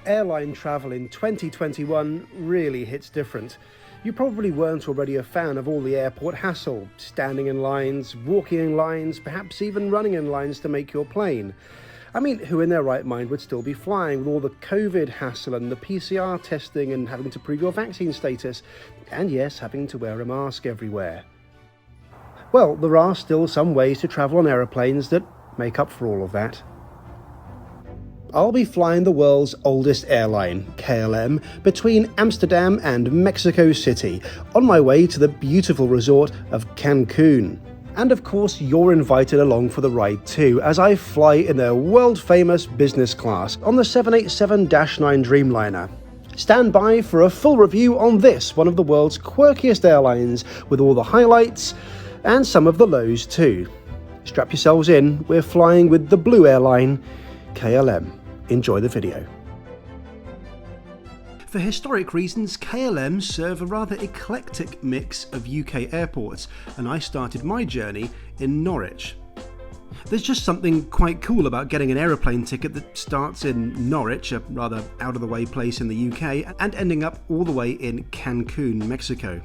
airline travel in 2021 really hits different. You probably weren't already a fan of all the airport hassle, standing in lines, walking in lines, perhaps even running in lines to make your plane. I mean, who in their right mind would still be flying with all the COVID hassle and the PCR testing and having to prove your vaccine status, and yes, having to wear a mask everywhere? Well, there are still some ways to travel on aeroplanes that make up for all of that. I'll be flying the world's oldest airline, KLM, between Amsterdam and Mexico City, on my way to the beautiful resort of Cancun. And of course, you're invited along for the ride too, as I fly in their world-famous business class on the 787-9 Dreamliner. Stand by for a full review on this, one of the world's quirkiest airlines, with all the highlights and some of the lows too. Strap yourselves in, we're flying with the blue airline, KLM. Enjoy the video. For historic reasons, KLM serve a rather eclectic mix of UK airports, and I started my journey in Norwich. There's just something quite cool about getting an aeroplane ticket that starts in Norwich, a rather out-of-the-way place in the UK, and ending up all the way in Cancun, Mexico.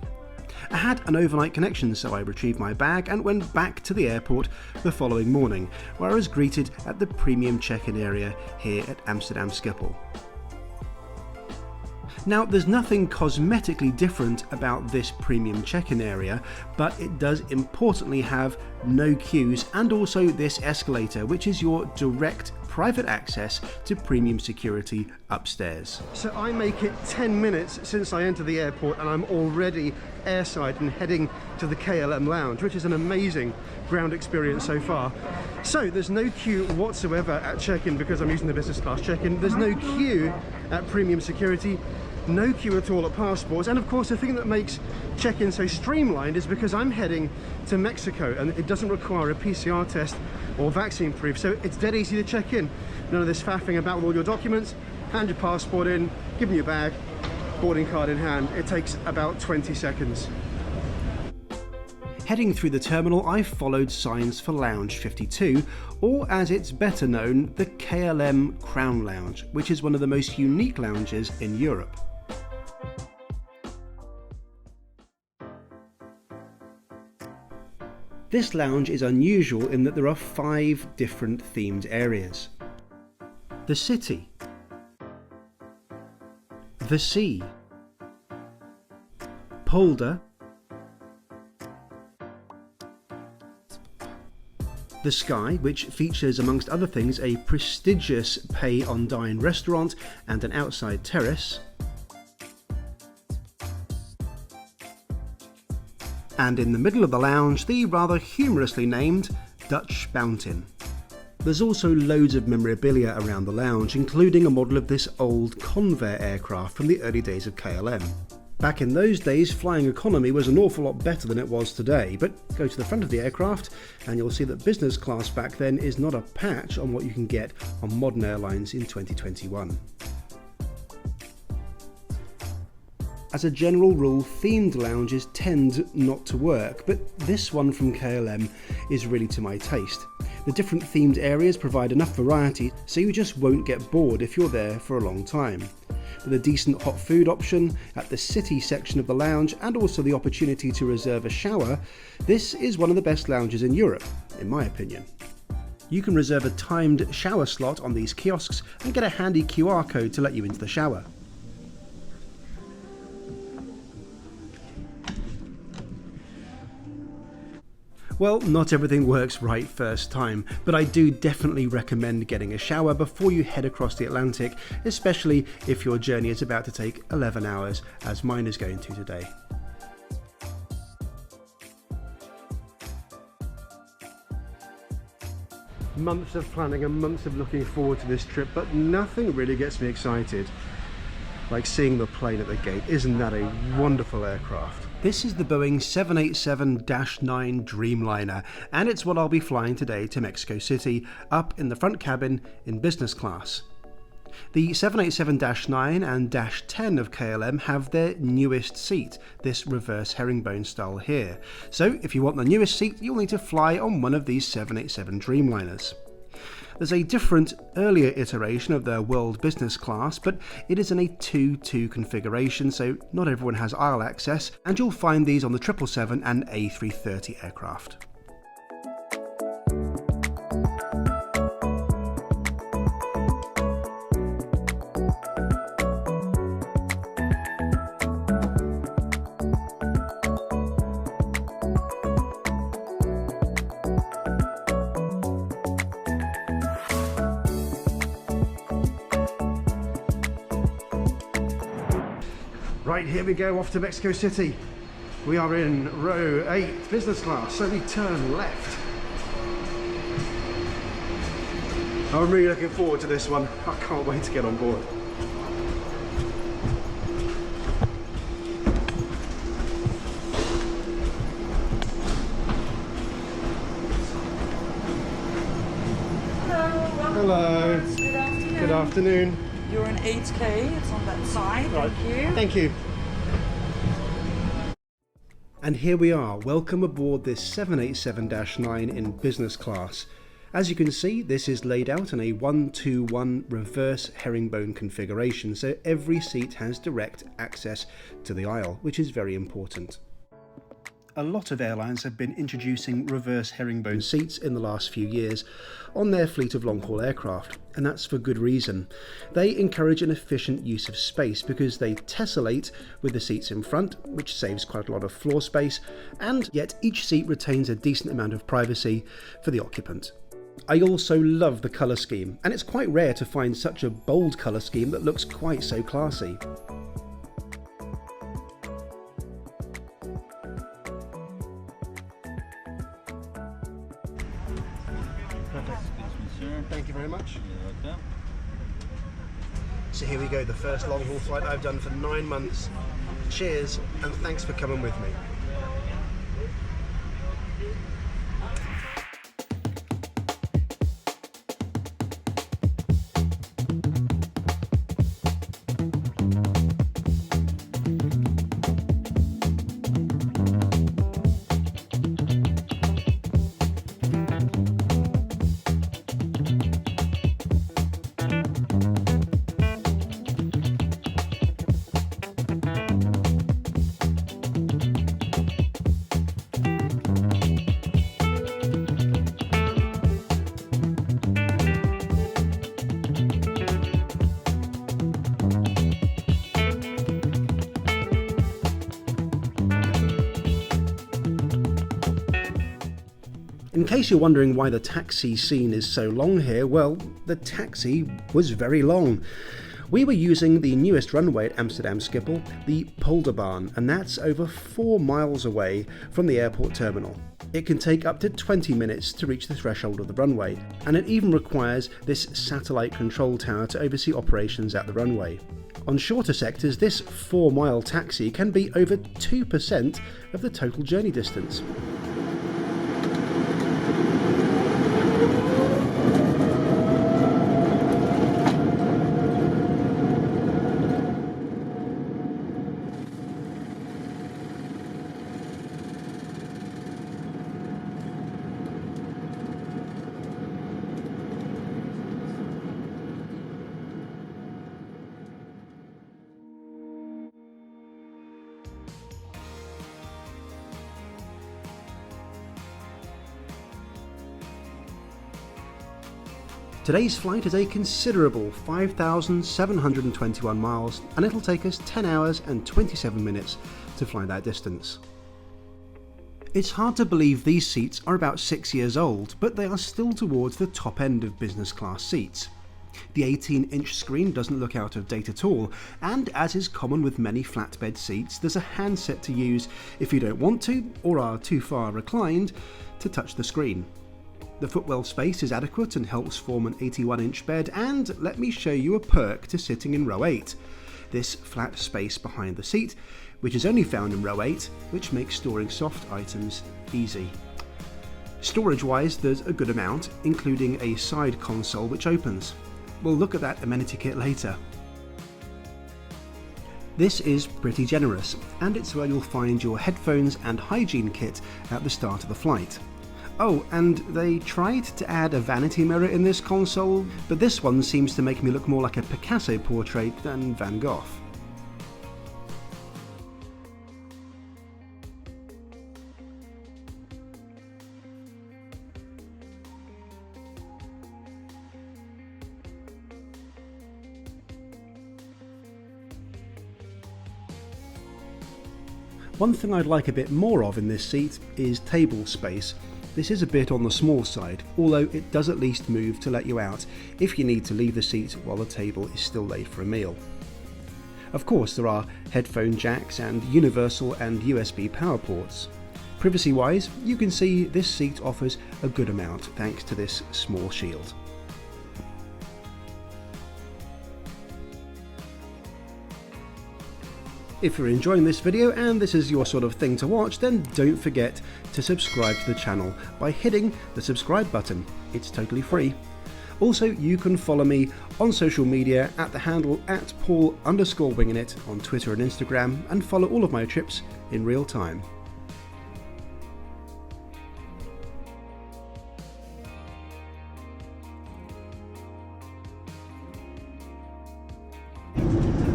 I had an overnight connection, so I retrieved my bag and went back to the airport the following morning, where I was greeted at the premium check-in area here at Amsterdam Schiphol. Now, there's nothing cosmetically different about this premium check-in area, but it does importantly have no queues and also this escalator, which is your direct private access to premium security upstairs. So I make it 10 minutes since I enter the airport and I'm already airside and heading to the KLM Lounge, which is an amazing ground experience so far. So there's no queue whatsoever at check-in because I'm using the business class check-in. There's no queue at premium security. No queue at all at passports, and of course the thing that makes check-in so streamlined is because I'm heading to Mexico and it doesn't require a PCR test or vaccine proof, so it's dead easy to check in. None of this faffing about with all your documents. Hand your passport in, give them your bag, boarding card in hand. It takes about 20 seconds. Heading through the terminal, I followed signs for Lounge 52, or as it's better known, the KLM Crown Lounge, which is one of the most unique lounges in Europe. This lounge is unusual in that there are 5 different themed areas. The city, the sea, polder, the sky, which features amongst other things a prestigious pay-on-dine restaurant and an outside terrace, and in the middle of the lounge, the rather humorously named Dutch Mountain. There's also loads of memorabilia around the lounge, including a model of this old Convair aircraft from the early days of KLM. Back in those days, flying economy was an awful lot better than it was today, but go to the front of the aircraft and you'll see that business class back then is not a patch on what you can get on modern airlines in 2021. As a general rule, themed lounges tend not to work, but this one from KLM is really to my taste. The different themed areas provide enough variety, so you just won't get bored if you're there for a long time. With a decent hot food option at the city section of the lounge and also the opportunity to reserve a shower, this is one of the best lounges in Europe, in my opinion. You can reserve a timed shower slot on these kiosks and get a handy QR code to let you into the shower. Well, not everything works right first time, but I do definitely recommend getting a shower before you head across the Atlantic, especially if your journey is about to take 11 hours, as mine is going to today. Months of planning and months of looking forward to this trip, but nothing really gets me excited like seeing the plane at the gate. Isn't that a wonderful aircraft? This is the Boeing 787-9 Dreamliner, and it's what I'll be flying today to Mexico City, up in the front cabin in business class. The 787-9 and -10 of KLM have their newest seat, this reverse herringbone style here. So if you want the newest seat, you'll need to fly on one of these 787 Dreamliners. There's a different, earlier iteration of their World Business Class, but it is in a 2-2 configuration, so not everyone has aisle access, and you'll find these on the 777 and A330 aircraft. Right, here we go, off to Mexico City. We are in row 8, business class, so we turn left. I'm really looking forward to this one. I can't wait to get on board. Hello. Hello. Good afternoon. Good afternoon. You're in 8K, it's on that side. Right. Thank you. Thank you. And here we are. Welcome aboard this 787-9 in business class. As you can see, this is laid out in a 1-2-1 reverse herringbone configuration, so every seat has direct access to the aisle, which is very important. A lot of airlines have been introducing reverse herringbone seats in the last few years on their fleet of long-haul aircraft, and that's for good reason. They encourage an efficient use of space because they tessellate with the seats in front, which saves quite a lot of floor space, and yet each seat retains a decent amount of privacy for the occupant. I also love the colour scheme, and it's quite rare to find such a bold colour scheme that looks quite so classy. Thank you very much. So here we go, the first long haul flight I've done for 9 months. Cheers, and thanks for coming with me. In case you're wondering why the taxi scene is so long here, well, the taxi was very long. We were using the newest runway at Amsterdam Schiphol, the Polderbaan, and that's over 4 miles away from the airport terminal. It can take up to 20 minutes to reach the threshold of the runway, and it even requires this satellite control tower to oversee operations at the runway. On shorter sectors, this 4-mile taxi can be over 2% of the total journey distance. Today's flight is a considerable 5,721 miles, and it'll take us 10 hours and 27 minutes to fly that distance. It's hard to believe these seats are about 6 years old, but they are still towards the top end of business class seats. The 18-inch screen doesn't look out of date at all, and as is common with many flatbed seats, there's a handset to use if you don't want to, or are too far reclined, to touch the screen. The footwell space is adequate and helps form an 81-inch bed, and let me show you a perk to sitting in row 8. This flat space behind the seat, which is only found in row 8, which makes storing soft items easy. Storage-wise, there's a good amount, including a side console which opens. We'll look at that amenity kit later. This is pretty generous, and it's where you'll find your headphones and hygiene kit at the start of the flight. Oh, and they tried to add a vanity mirror in this console, but this one seems to make me look more like a Picasso portrait than Van Gogh. One thing I'd like a bit more of in this seat is table space. This is a bit on the small side, although it does at least move to let you out if you need to leave the seat while the table is still laid for a meal. Of course, there are headphone jacks and universal and USB power ports. Privacy-wise, you can see this seat offers a good amount thanks to this small shield. If you're enjoying this video and this is your sort of thing to watch, then don't forget to subscribe to the channel by hitting the subscribe button. It's totally free. Also, you can follow me on social media at the handle @Paul_wingingit on Twitter and Instagram, and follow all of my trips in real time.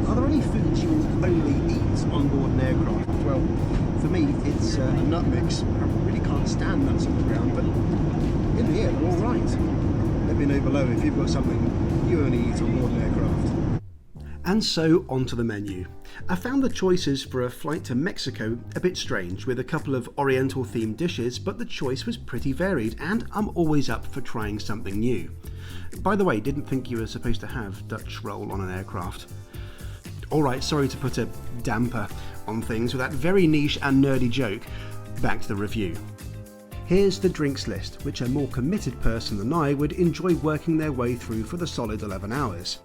Are there any foods you will only eat on board an aircraft? Well, for me it's a nut mix. I really can't stand nuts on the ground, but in the air they're all right. Let me know below if you've got something you only eat on board an aircraft. And so onto the menu. I found the choices for a flight to Mexico a bit strange, with a couple of oriental themed dishes, but the choice was pretty varied and I'm always up for trying something new. By the way, didn't think you were supposed to have Dutch roll on an aircraft. Alright, sorry to put a damper on things with that very niche and nerdy joke. Back to the review. Here's the drinks list, which a more committed person than I would enjoy working their way through for the solid 11 hours.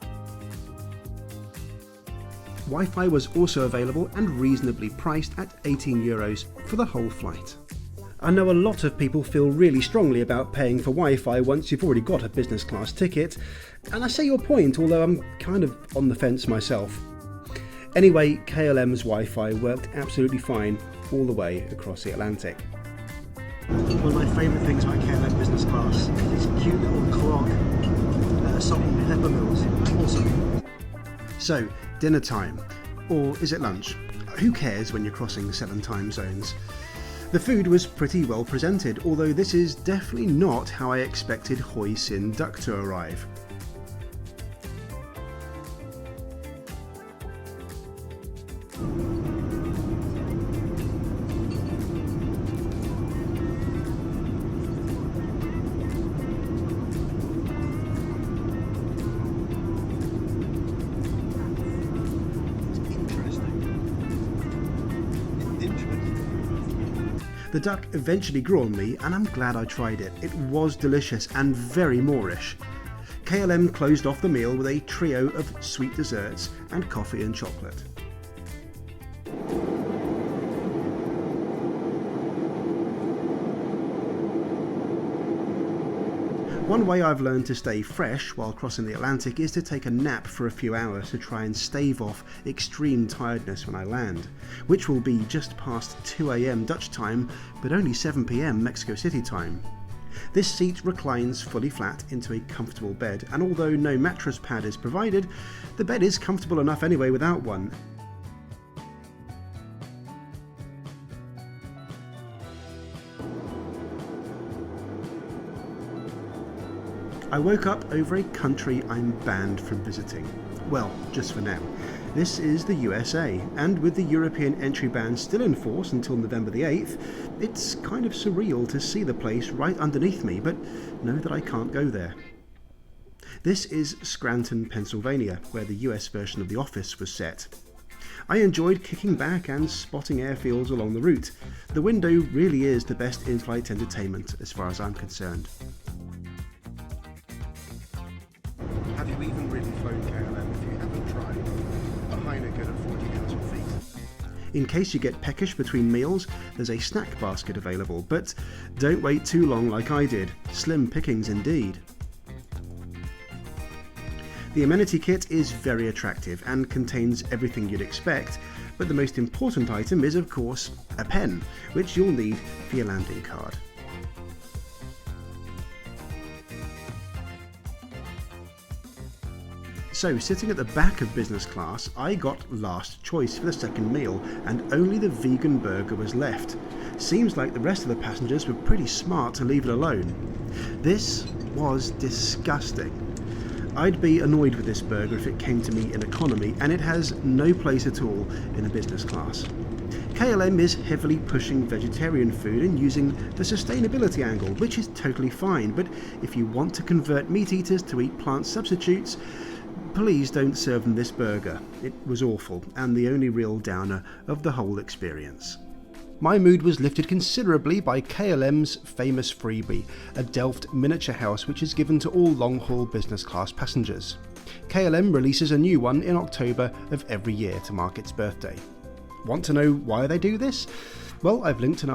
Wi-Fi was also available and reasonably priced at €18 for the whole flight. I know a lot of people feel really strongly about paying for Wi-Fi once you've already got a business class ticket, and I see your point, although I'm kind of on the fence myself. Anyway, KLM's Wi-Fi worked absolutely fine all the way across the Atlantic. One of my favourite things about KLM Business Class is this cute little clog, salt and pepper meals. Awesome. So, dinner time. Or is it lunch? Who cares when you're crossing 7 time zones? The food was pretty well presented, although this is definitely not how I expected Hoi Sin duck to arrive. The duck eventually grew on me, and I'm glad I tried it. It was delicious and very Moorish. KLM closed off the meal with a trio of sweet desserts and coffee and chocolate. One way I've learned to stay fresh while crossing the Atlantic is to take a nap for a few hours to try and stave off extreme tiredness when I land, which will be just past 2 AM Dutch time, but only 7 PM Mexico City time. This seat reclines fully flat into a comfortable bed, and although no mattress pad is provided, the bed is comfortable enough anyway without one. I woke up over a country I'm banned from visiting. Well, just for now. This is the USA, and with the European entry ban still in force until November the 8th, it's kind of surreal to see the place right underneath me, but know that I can't go there. This is Scranton, Pennsylvania, where the US version of The Office was set. I enjoyed kicking back and spotting airfields along the route. The window really is the best in-flight entertainment as far as I'm concerned. Have you even really flown KLM if you haven't tried a Heineken at 40,000 feet? In case you get peckish between meals, there's a snack basket available, but don't wait too long like I did. Slim pickings indeed. The Amenity kit is very attractive and contains everything you'd expect, but the most important item is, of course, a pen, which you'll need for your landing card. So sitting at the back of business class, I got last choice for the second meal, and only the vegan burger was left. Seems like the rest of the passengers were pretty smart to leave it alone. This was disgusting. I'd be annoyed with this burger if it came to me in economy, and it has no place at all in a business class. KLM is heavily pushing vegetarian food and using the sustainability angle, which is totally fine, but if you want to convert meat eaters to eat plant substitutes, please don't serve them this burger. It was awful, and the only real downer of the whole experience. My mood was lifted considerably by KLM's famous freebie, a Delft miniature house which is given to all long-haul business class passengers. KLM releases a new one in October of every year to mark its birthday. Want to know why they do this? Well, I've linked an